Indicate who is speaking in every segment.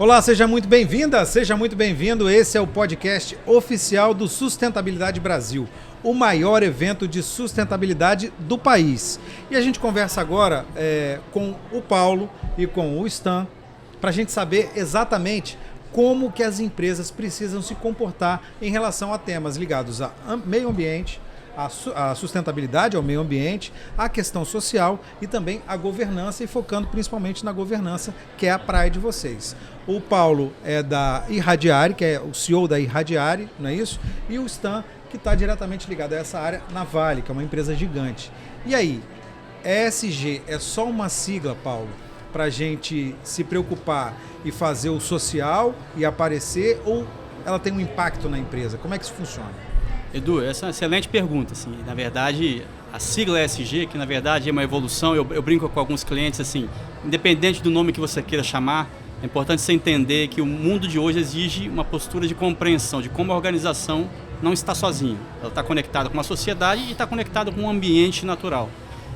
Speaker 1: Olá, seja muito bem-vinda, seja muito bem-vindo. Esse é o podcast oficial do Sustentabilidade Brasil, o maior evento de sustentabilidade do país. E a gente conversa agora com o Paulo e com o Stan para a gente saber exatamente como que as empresas precisam se comportar em relação a temas ligados a meio ambiente, a sustentabilidade ao meio ambiente, a questão social e também a governança, e focando principalmente na governança, que é a praia de vocês. O Paulo é da Irradiare, que é o CEO da Irradiare, não é isso? E o Stan, que está diretamente ligado a essa área na Vale, que é uma empresa gigante. E aí, ESG é só uma sigla, Paulo, para a gente se preocupar e fazer o social e aparecer, ou ela tem um impacto na empresa? Como é que isso funciona?
Speaker 2: Edu, essa é uma excelente pergunta. Assim. Na verdade, a sigla ESG, que na verdade é uma evolução, eu brinco com alguns clientes, assim, independente do nome que você queira chamar, é importante você entender que o mundo de hoje exige uma postura de compreensão de como a organização não está sozinha. Ela está conectada com a sociedade e está conectada com um ambiente natural.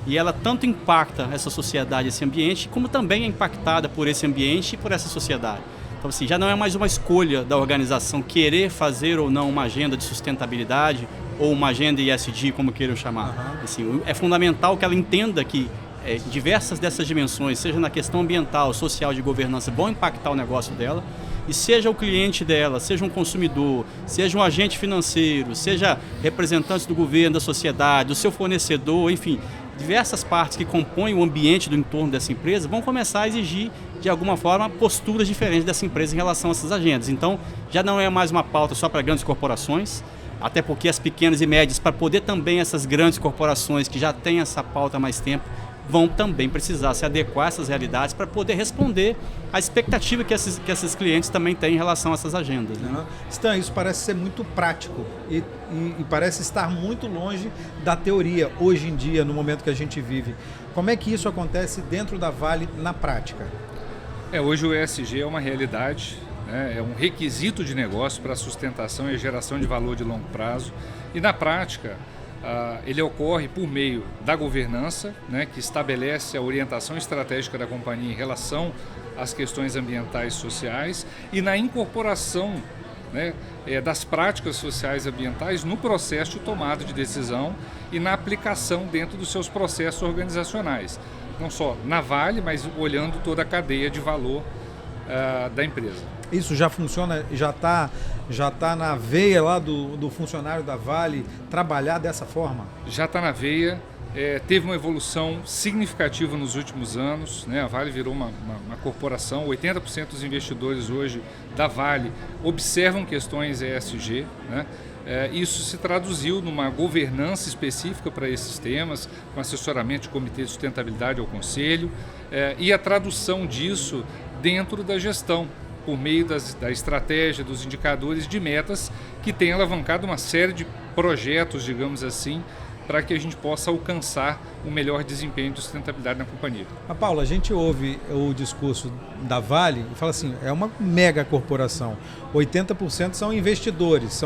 Speaker 2: E ela tanto impacta essa sociedade, esse ambiente, como também é impactada por esse ambiente e por essa sociedade. Então, assim, já não é mais uma escolha da organização querer fazer ou não uma agenda de sustentabilidade ou uma agenda ESG, como queiram chamar. Assim, é fundamental que ela entenda que diversas dessas dimensões, seja na questão ambiental, social, de governança, vão impactar o negócio dela. E seja o cliente dela, seja um consumidor, seja um agente financeiro, seja representantes do governo, da sociedade, do seu fornecedor, enfim, diversas partes que compõem o ambiente do entorno dessa empresa vão começar a exigir, de alguma forma, posturas diferentes dessa empresa em relação a essas agendas. Então, já não é mais uma pauta só para grandes corporações, até porque as pequenas e médias, para poder também essas grandes corporações que já têm essa pauta há mais tempo, vão também precisar se adequar a essas realidades para poder responder à expectativa que esses clientes também têm em relação a essas agendas. Né?
Speaker 1: Stan, isso parece ser muito prático e parece estar muito longe da teoria hoje em dia, no momento que a gente vive. Como é que isso acontece dentro da Vale na prática?
Speaker 3: Hoje o ESG é uma realidade, né? É um requisito de negócio para a sustentação e a geração de valor de longo prazo. E na prática, ele ocorre por meio da governança, né, que estabelece a orientação estratégica da companhia em relação às questões ambientais e sociais, e na incorporação, né, das práticas sociais e ambientais no processo de tomada de decisão e na aplicação dentro dos seus processos organizacionais. Não só na Vale, mas olhando toda a cadeia de valor da empresa.
Speaker 1: Isso já funciona, já tá na veia lá do funcionário da Vale trabalhar dessa forma?
Speaker 3: Já está na veia, teve uma evolução significativa nos últimos anos, né? A Vale virou uma corporação, 80% dos investidores hoje da Vale observam questões ESG, né? Isso se traduziu numa governança específica para esses temas, com assessoramento de comitê de sustentabilidade ao conselho, e a tradução disso dentro da gestão, por meio da estratégia, dos indicadores de metas, que tem alavancado uma série de projetos, digamos assim, para que a gente possa alcançar um melhor desempenho de sustentabilidade na companhia.
Speaker 1: Paula, a gente ouve o discurso da Vale e fala assim, é uma mega corporação, 80% são investidores,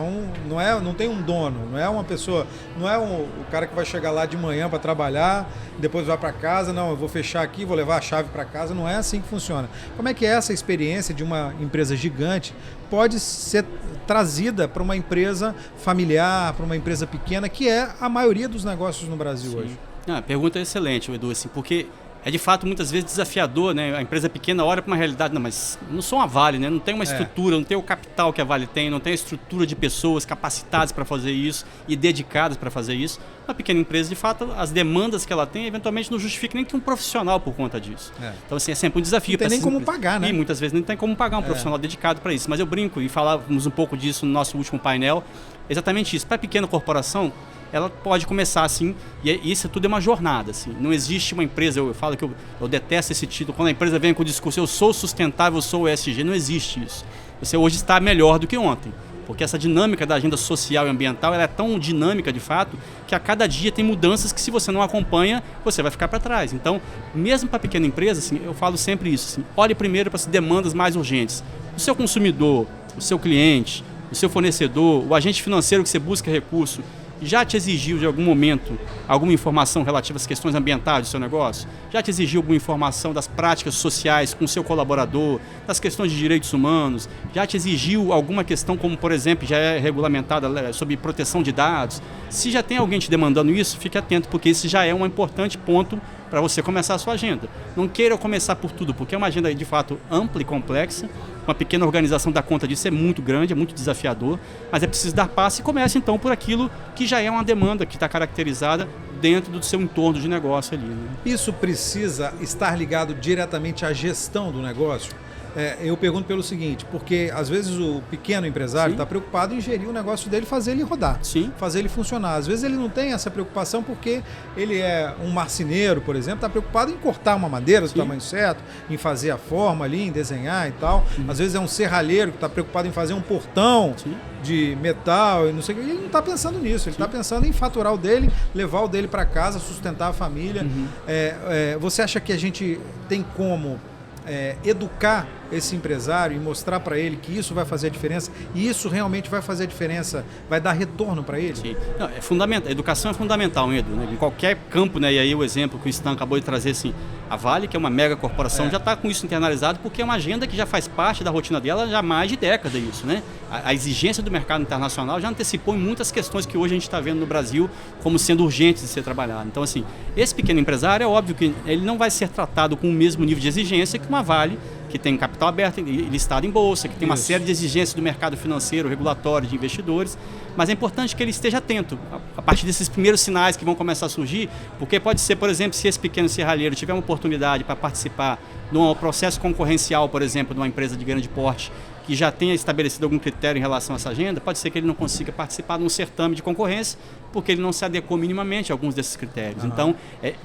Speaker 1: não tem um dono, não é uma pessoa, não é o cara que vai chegar lá de manhã para trabalhar, depois vai para casa, não, eu vou fechar aqui, vou levar a chave para casa, não é assim que funciona. Como é que essa experiência de uma empresa gigante pode ser trazida para uma empresa familiar, para uma empresa pequena, que é a maioria dos negócios no Brasil hoje?
Speaker 2: A pergunta é excelente, Edu, assim, porque é de fato muitas vezes desafiador, né? A empresa pequena olha para uma realidade, não, mas não sou uma Vale, né? Não tem uma estrutura, não tem o capital que a Vale tem, não tem a estrutura de pessoas capacitadas para fazer isso e dedicadas para fazer isso. Uma pequena empresa, de fato, as demandas que ela tem, eventualmente não justifica nem que um profissional por conta disso. Então, assim, é sempre um desafio.
Speaker 1: Não tem nem como pagar, né?
Speaker 2: E muitas vezes não tem como pagar um profissional dedicado para isso. Mas eu brinco, e falávamos um pouco disso no nosso último painel, exatamente isso. Para a pequena corporação, ela pode começar assim, e isso tudo é uma jornada, assim. Não existe uma empresa, eu falo que eu detesto esse título, quando a empresa vem com o discurso, eu sou sustentável, eu sou ESG, não existe isso. Você hoje está melhor do que ontem, porque essa dinâmica da agenda social e ambiental, ela é tão dinâmica de fato, que a cada dia tem mudanças que se você não acompanha, você vai ficar para trás. Então, mesmo para pequena empresa, assim, eu falo sempre isso, assim, olhe primeiro para as demandas mais urgentes. O seu consumidor, o seu cliente, o seu fornecedor, o agente financeiro que você busca recurso, já te exigiu de algum momento alguma informação relativa às questões ambientais do seu negócio? Já te exigiu alguma informação das práticas sociais com o seu colaborador, das questões de direitos humanos? Já te exigiu alguma questão como, por exemplo, já é regulamentada sobre proteção de dados? Se já tem alguém te demandando isso, fique atento, porque esse já é um importante ponto para você começar a sua agenda. Não queira começar por tudo, porque é uma agenda de fato ampla e complexa. Uma pequena organização dá conta disso, é muito grande, é muito desafiador, mas é preciso dar passo e comece então por aquilo que já é uma demanda que está caracterizada dentro do seu entorno de negócio ali. Né?
Speaker 1: Isso precisa estar ligado diretamente à gestão do negócio? Eu pergunto pelo seguinte, porque às vezes o pequeno empresário está preocupado em gerir o negócio dele, fazer ele rodar, fazer ele funcionar. Às vezes ele não tem essa preocupação porque ele é um marceneiro, por exemplo, está preocupado em cortar uma madeira do tamanho certo, em fazer a forma ali, em desenhar e tal. Às vezes é um serralheiro que está preocupado em fazer um portão de metal e não sei o que. Ele não está pensando nisso, ele está pensando em faturar o dele, levar o dele para casa, sustentar a família. Você acha que a gente tem como educar esse empresário e mostrar para ele que isso vai fazer a diferença e isso realmente vai fazer a diferença, vai dar retorno para ele?
Speaker 2: Sim. Não, é fundamental. A educação é fundamental, Edu, né? Em qualquer campo, né? E aí o exemplo que o Stan acabou de trazer, assim, a Vale, que é uma mega corporação, já está com isso internalizado porque é uma agenda que já faz parte da rotina dela já há mais de década isso, né? A exigência do mercado internacional já antecipou em muitas questões que hoje a gente está vendo no Brasil como sendo urgentes de ser trabalhado. Então, assim, esse pequeno empresário é óbvio que ele não vai ser tratado com o mesmo nível de exigência que uma Vale, que tem capital aberto, listado em bolsa, que tem uma série de exigências do mercado financeiro, regulatório, de investidores, mas é importante que ele esteja atento a partir desses primeiros sinais que vão começar a surgir, porque pode ser, por exemplo, se esse pequeno serralheiro tiver uma oportunidade para participar de um processo concorrencial, por exemplo, de uma empresa de grande porte, que já tenha estabelecido algum critério em relação a essa agenda, pode ser que ele não consiga participar de um certame de concorrência, porque ele não se adequou minimamente a alguns desses critérios. Então,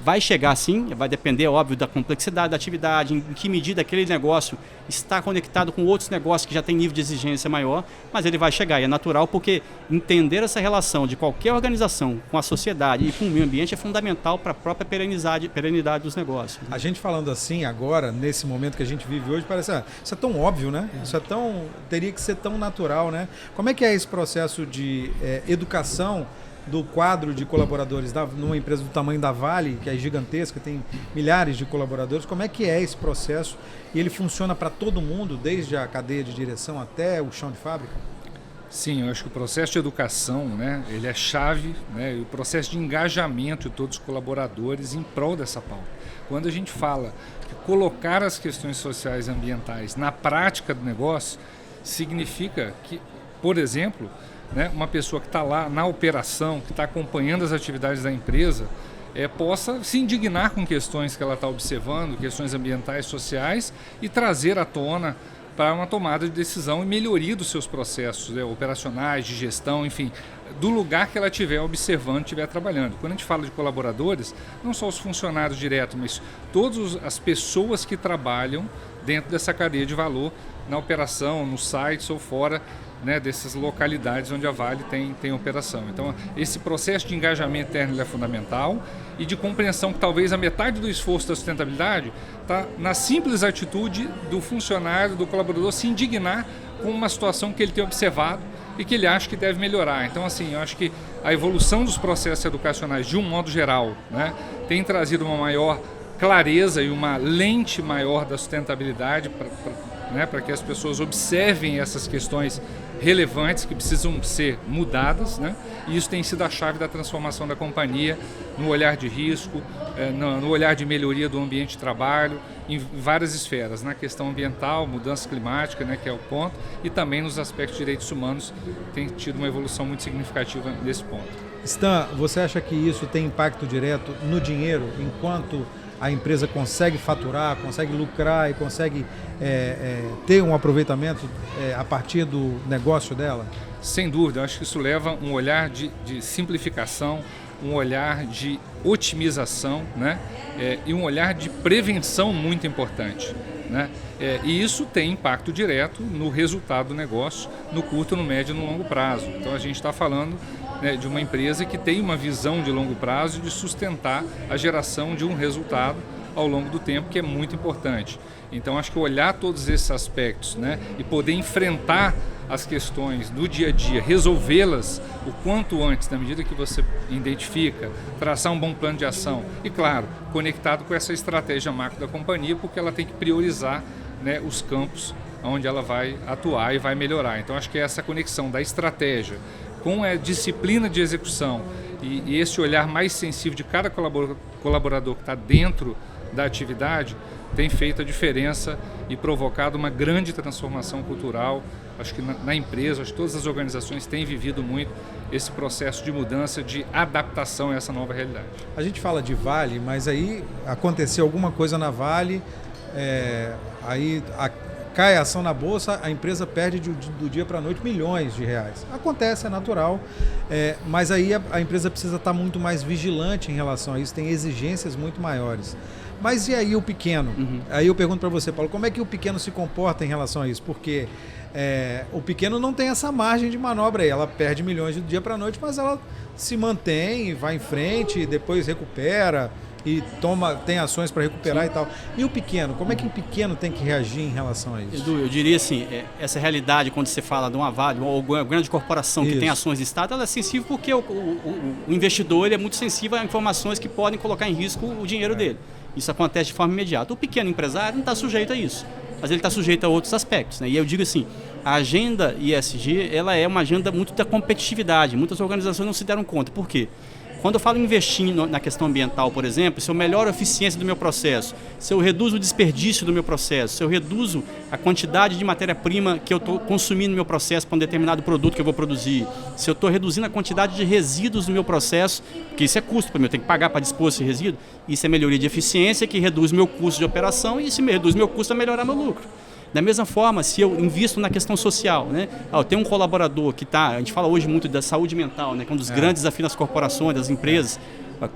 Speaker 2: vai chegar sim, vai depender, óbvio, da complexidade da atividade, em que medida aquele negócio está conectado com outros negócios que já têm nível de exigência maior, mas ele vai chegar, e é natural, porque entender essa relação de qualquer organização com a sociedade e com o meio ambiente é fundamental para a própria perenidade dos negócios.
Speaker 1: A gente falando assim agora, nesse momento que a gente vive hoje, parece, isso é tão óbvio, né? Isso é teria que ser tão natural, né? Como é que é esse processo de educação do quadro de colaboradores numa empresa do tamanho da Vale, que é gigantesca, tem milhares de colaboradores? Como é que é esse processo? E ele funciona para todo mundo, desde a cadeia de direção até o chão de fábrica?
Speaker 3: Sim, eu acho que o processo de educação, né, ele é chave, né, e o processo de engajamento de todos os colaboradores em prol dessa pauta. Quando a gente fala que colocar as questões sociais e ambientais na prática do negócio, significa que, por exemplo, né, uma pessoa que está lá na operação, que está acompanhando as atividades da empresa, possa se indignar com questões que ela está observando, questões ambientais, sociais, e trazer à tona para uma tomada de decisão e melhoria dos seus processos operacionais, de gestão, enfim, do lugar que ela estiver observando, estiver trabalhando. Quando a gente fala de colaboradores, não só os funcionários diretos, mas todas as pessoas que trabalham dentro dessa cadeia de valor, na operação, nos sites ou fora, né, dessas localidades onde a Vale tem operação. Então, esse processo de engajamento interno é fundamental e de compreensão que talvez a metade do esforço da sustentabilidade está na simples atitude do funcionário, do colaborador se indignar com uma situação que ele tem observado e que ele acha que deve melhorar. Então, assim, eu acho que a evolução dos processos educacionais, de um modo geral, né, tem trazido uma maior clareza e uma lente maior da sustentabilidade para que as pessoas observem essas questões relevantes que precisam ser mudadas, né? E isso tem sido a chave da transformação da companhia no olhar de risco, no olhar de melhoria do ambiente de trabalho, em várias esferas, na questão ambiental, mudança climática, né, que é o ponto, e também nos aspectos de direitos humanos tem tido uma evolução muito significativa nesse ponto.
Speaker 1: Stan, você acha que isso tem impacto direto no dinheiro, enquanto a empresa consegue faturar, consegue lucrar e consegue ter um aproveitamento a partir do negócio dela?
Speaker 3: Sem dúvida, eu acho que isso leva um olhar de simplificação, um olhar de otimização, né? E um olhar de prevenção muito importante, né? E isso tem impacto direto no resultado do negócio, no curto, no médio e no longo prazo. Então a gente está falando, né, de uma empresa que tem uma visão de longo prazo de sustentar a geração de um resultado ao longo do tempo, que é muito importante. Então, acho que olhar todos esses aspectos, né, e poder enfrentar as questões do dia a dia, resolvê-las o quanto antes, na medida que você identifica, traçar um bom plano de ação e, claro, conectado com essa estratégia macro da companhia, porque ela tem que priorizar, né, os campos onde ela vai atuar e vai melhorar. Então, acho que essa conexão da estratégia com a disciplina de execução e esse olhar mais sensível de cada colaborador que está dentro da atividade tem feito a diferença e provocado uma grande transformação cultural. Acho que na empresa, acho que todas as organizações têm vivido muito esse processo de mudança, de adaptação a essa nova realidade.
Speaker 1: A gente fala de Vale, mas aí aconteceu alguma coisa na Vale, cai a ação na bolsa, a empresa perde do dia para a noite milhões de reais. Acontece, é natural, mas aí a empresa precisa estar muito mais vigilante em relação a isso, tem exigências muito maiores. Mas e aí o pequeno? Aí eu pergunto para você, Paulo, como é que o pequeno se comporta em relação a isso? Porque o pequeno não tem essa margem de manobra aí, ela perde milhões do dia para a noite, mas ela se mantém, vai em frente e depois recupera e tem ações para recuperar. Sim. E tal. E o pequeno, como é que o pequeno tem que reagir em relação a isso?
Speaker 2: Edu, eu diria assim, essa realidade quando você fala de uma Vale ou uma grande corporação que tem ações de Estado, ela é sensível porque o investidor ele é muito sensível a informações que podem colocar em risco o dinheiro dele. Isso acontece de forma imediata. O pequeno empresário não está sujeito a isso, mas ele está sujeito a outros aspectos, né? E eu digo assim, a agenda ESG ela é uma agenda muito da competitividade. Muitas organizações não se deram conta. Por quê? Quando eu falo em investir na questão ambiental, por exemplo, se eu melhoro a eficiência do meu processo, se eu reduzo o desperdício do meu processo, se eu reduzo a quantidade de matéria-prima que eu estou consumindo no meu processo para um determinado produto que eu vou produzir, se eu estou reduzindo a quantidade de resíduos no meu processo, porque isso é custo para mim, eu tenho que pagar para dispor esse resíduo, isso é melhoria de eficiência que reduz meu custo de operação e se me reduz meu custo, vai melhorar meu lucro. Da mesma forma, se eu invisto na questão social, né? Eu tenho um colaborador que a gente fala hoje muito da saúde mental, né? Que é um dos grandes desafios das corporações, das empresas.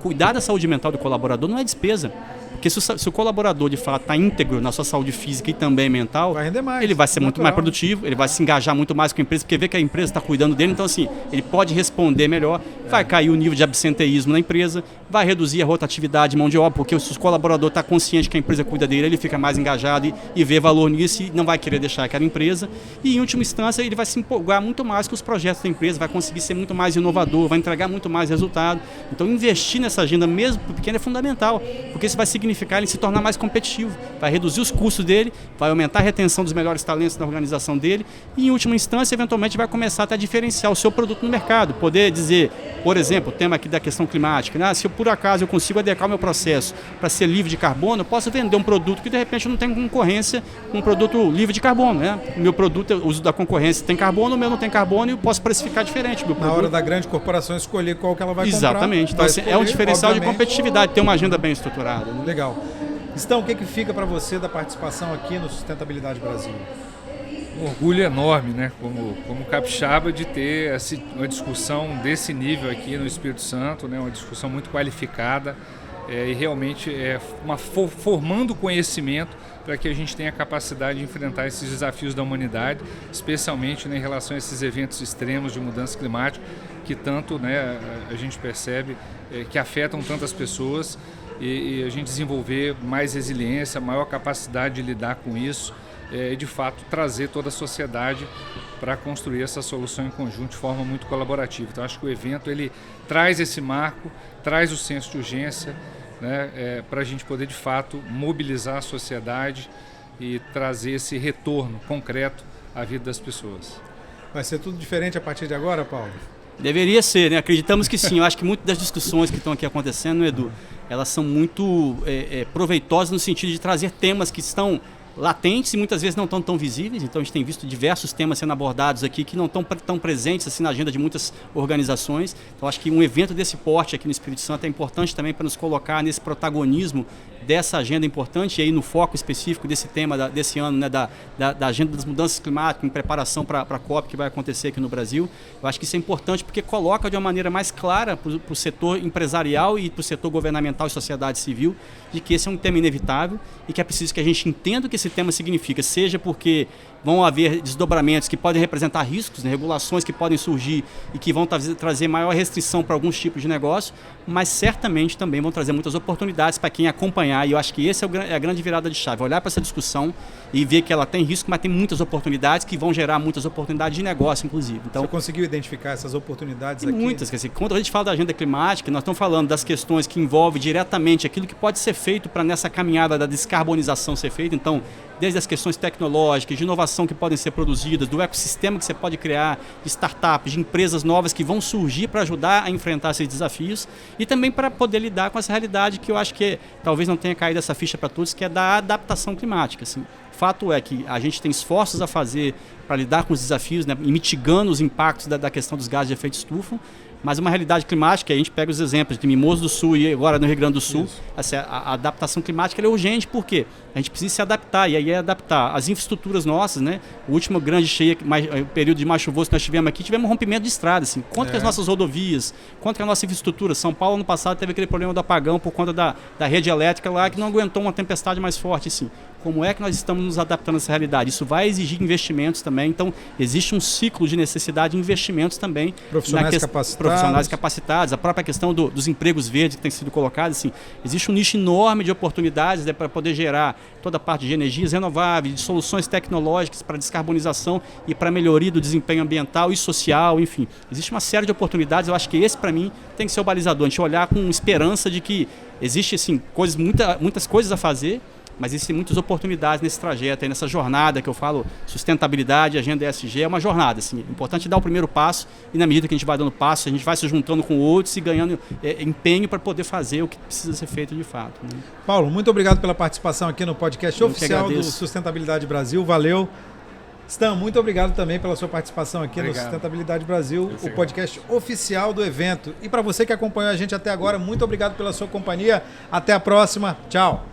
Speaker 2: Cuidar da saúde mental do colaborador não é despesa. Porque se o colaborador de fato está íntegro na sua saúde física e também mental,
Speaker 1: vai render mais,
Speaker 2: ele vai ser muito mais produtivo, ele vai se engajar muito mais com a empresa, porque vê que a empresa está cuidando dele, então assim, ele pode responder melhor, vai cair o nível de absenteísmo na empresa, vai reduzir a rotatividade de mão de obra, porque se o colaborador está consciente que a empresa cuida dele, ele fica mais engajado e vê valor nisso e não vai querer deixar aquela empresa. E em última instância, ele vai se empolgar muito mais com os projetos da empresa, vai conseguir ser muito mais inovador, vai entregar muito mais resultado. Então investir nessa agenda mesmo para o pequeno é fundamental, porque isso vai significar ele se tornar mais competitivo, vai reduzir os custos dele, vai aumentar a retenção dos melhores talentos da organização dele e, em última instância, eventualmente vai começar até a diferenciar o seu produto no mercado, poder dizer, por exemplo, o tema aqui da questão climática, né? Se eu, por acaso eu consigo adequar o meu processo para ser livre de carbono, eu posso vender um produto que de repente não tem concorrência com um produto livre de carbono, né? O meu produto, o uso da concorrência tem carbono, o meu não tem carbono e eu posso precificar diferente.
Speaker 1: Na hora da grande corporação escolher qual que ela vai comprar.
Speaker 2: Exatamente. Então, assim, é um diferencial de competitividade, ter uma agenda bem estruturada. Né?
Speaker 1: Legal. Então, o que fica para você da participação aqui no Sustentabilidade Brasil?
Speaker 3: Um orgulho enorme, né, como capixaba, de ter uma discussão desse nível aqui no Espírito Santo, né, uma discussão muito qualificada e realmente formando conhecimento para que a gente tenha a capacidade de enfrentar esses desafios da humanidade, especialmente, né, em relação a esses eventos extremos de mudança climática que tanto, né, a gente percebe que afetam tantas pessoas e a gente desenvolver mais resiliência, maior capacidade de lidar com isso e de fato trazer toda a sociedade para construir essa solução em conjunto de forma muito colaborativa. Então acho que o evento ele traz esse marco, traz o senso de urgência, né, para a gente poder de fato mobilizar a sociedade e trazer esse retorno concreto à vida das pessoas.
Speaker 1: Vai ser tudo diferente a partir de agora, Paulo?
Speaker 2: Deveria ser, né? Acreditamos que sim. Eu acho que muitas das discussões que estão aqui acontecendo, Edu, elas são muito proveitosas no sentido de trazer temas que estão latentes e muitas vezes não estão tão visíveis. Então a gente tem visto diversos temas sendo abordados aqui que não estão tão presentes assim na agenda de muitas organizações. Então acho que um evento desse porte aqui no Espírito Santo é importante também para nos colocar nesse protagonismo dessa agenda importante e aí no foco específico desse tema desse ano, né, da agenda das mudanças climáticas em preparação para a COP que vai acontecer aqui no Brasil. Eu acho que isso é importante porque coloca de uma maneira mais clara para o setor empresarial e para o setor governamental e sociedade civil de que esse é um tema inevitável e que é preciso que a gente entenda o que esse esse tema significa, seja porque vão haver desdobramentos que podem representar riscos, né, regulações que podem surgir e que vão trazer maior restrição para alguns tipos de negócio, mas certamente também vão trazer muitas oportunidades para quem acompanhar, e eu acho que essa é a grande virada de chave, olhar para essa discussão e ver que ela tem risco, mas tem muitas oportunidades que vão gerar muitas oportunidades de negócio, inclusive. Então,
Speaker 1: você conseguiu identificar essas oportunidades aqui?
Speaker 2: Muitas, quer dizer, quando a gente fala da agenda climática, nós estamos falando das questões que envolvem diretamente aquilo que pode ser feito para nessa caminhada da descarbonização ser feita, então, desde as questões tecnológicas, de inovação que podem ser produzidas, do ecossistema que você pode criar, de startups, de empresas novas que vão surgir para ajudar a enfrentar esses desafios e também para poder lidar com essa realidade que eu acho que talvez não tenha caído essa ficha para todos, que é da adaptação climática. Assim. Fato é que a gente tem esforços a fazer para lidar com os desafios, né, e mitigando os impactos da questão dos gases de efeito estufa, mas uma realidade climática, a gente pega os exemplos de Mimoso do Sul e agora no Rio Grande do Sul, assim, a adaptação climática é urgente, porque a gente precisa se adaptar, e aí é adaptar as infraestruturas nossas, né? O último grande cheia, período de mais chuvoso que nós tivemos aqui, tivemos um rompimento de estrada, assim, quanto que as nossas rodovias, quanto que a nossa infraestrutura, São Paulo no passado teve aquele problema do apagão por conta da rede elétrica lá, que não aguentou uma tempestade mais forte, assim. Como é que nós estamos nos adaptando a essa realidade? Isso vai exigir investimentos também, então existe um ciclo de necessidade de investimentos também. Profissionais capacitados, a própria questão dos empregos verdes que tem sido colocado, assim, existe um nicho enorme de oportunidades, né, para poder gerar toda a parte de energias renováveis, de soluções tecnológicas para descarbonização e para melhoria do desempenho ambiental e social, enfim. Existe uma série de oportunidades, eu acho que esse para mim tem que ser o balizador, a gente olhar com esperança de que existe assim, muitas coisas a fazer, mas existem muitas oportunidades nesse trajeto, aí, nessa jornada que eu falo, sustentabilidade, agenda ESG, é uma jornada. Assim, é importante dar o primeiro passo e na medida que a gente vai dando passo, a gente vai se juntando com outros e ganhando empenho para poder fazer o que precisa ser feito de fato. Né?
Speaker 1: Paulo, muito obrigado pela participação aqui no podcast oficial do Sustentabilidade Brasil, valeu. Stan, muito obrigado também pela sua participação aqui no Sustentabilidade Brasil, o podcast oficial do evento. E para você que acompanhou a gente até agora, muito obrigado pela sua companhia. Até a próxima. Tchau.